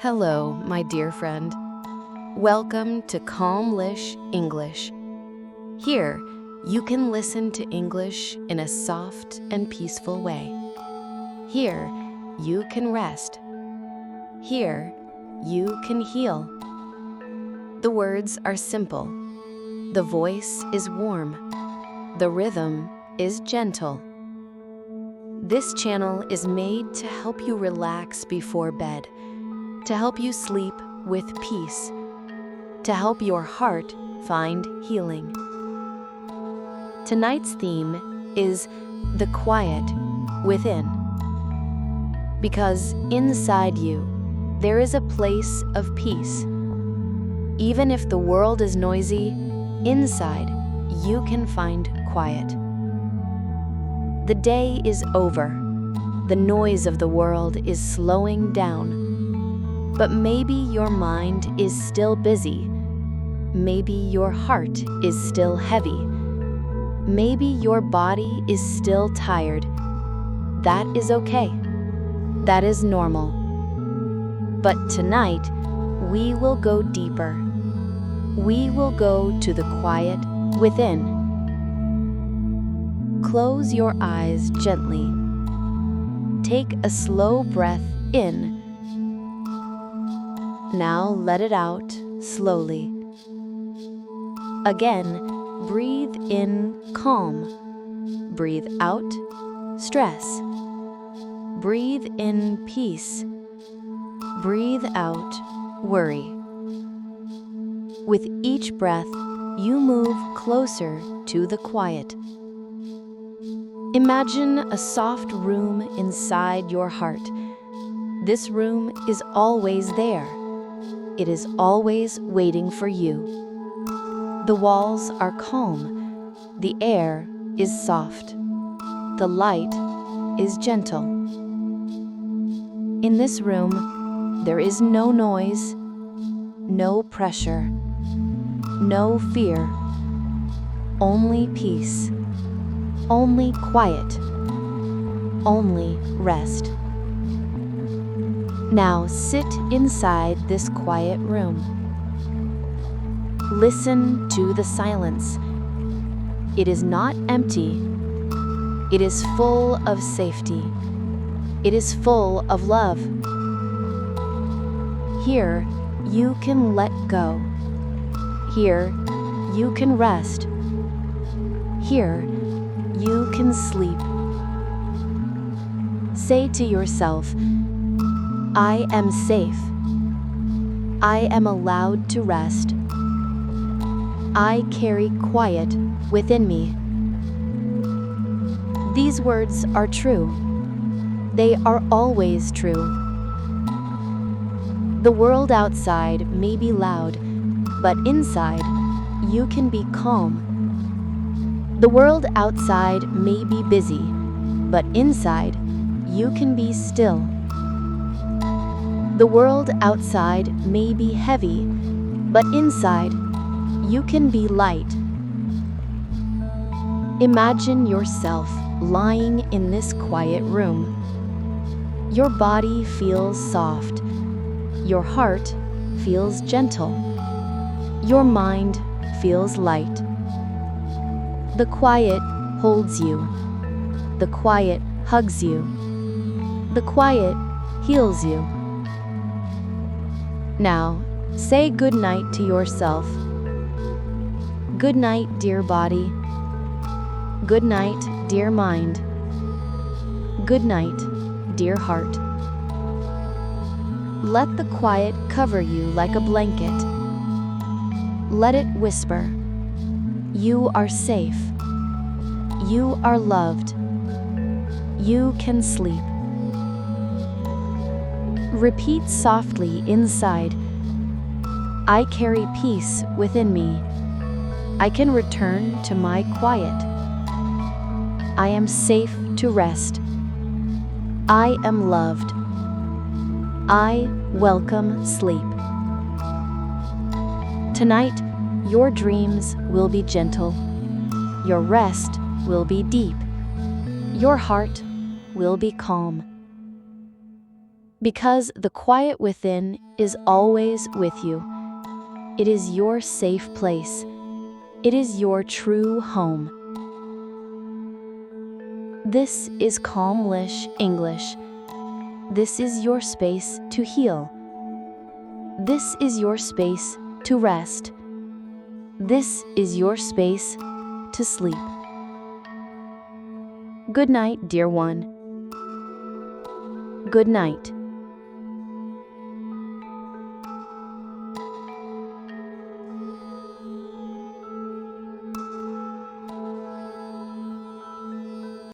Hello, my dear friend. Welcome to Calmlish English. Here, you can listen to English in a soft and peaceful way. Here, you can rest. Here, you can heal. The words are simple. The voice is warm. The rhythm is gentle. This channel is made to help you relax before bed, to help you sleep with peace, to help your heart find healing. Tonight's theme is the quiet within. Because inside you, there is a place of peace. Even if the world is noisy, inside you can find quiet. The day is over. The noise of the world is slowing down. But maybe your mind is still busy. Maybe your heart is still heavy. Maybe your body is still tired. That is okay. That is normal. But tonight, we will go deeper. We will go to the quiet within. Close your eyes gently. Take a slow breath in. Now let it out slowly. Again, breathe in calm. Breathe out stress. Breathe in peace. Breathe out worry. With each breath, you move closer to the quiet. Imagine a soft room inside your heart. This room is always there. It is always waiting for you. The walls are calm. The air is soft. The light is gentle. In this room, there is no noise, no pressure, no fear, only peace, only quiet, only rest. Now sit inside this quiet room. Listen to the silence. It is not empty. It is full of safety. It is full of love. Here, you can let go. Here, you can rest. Here, you can sleep. Say to yourself, I am safe. I am allowed to rest. I carry quiet within me. These words are true. They are always true. The world outside may be loud, but inside, you can be calm. The world outside may be busy, but inside, you can be still. The world outside may be heavy, but inside, you can be light. Imagine yourself lying in this quiet room. Your body feels soft. Your heart feels gentle. Your mind feels light. The quiet holds you. The quiet hugs you. The quiet heals you. Now, say good night to yourself. Good night, dear body. Good night, dear mind. Good night, dear heart. Let the quiet cover you like a blanket. Let it whisper, you are safe. You are loved. You can sleep. Repeat softly inside, I carry peace within me. I can return to my quiet. I am safe to rest. I am loved. I welcome sleep. Tonight, your dreams will be gentle. Your rest will be deep. Your heart will be calm. Because the quiet within is always with you. It is your safe place. It is your true home. This is Calmlish English. This is your space to heal. This is your space to rest. This is your space to sleep. Good night, dear one. Good night.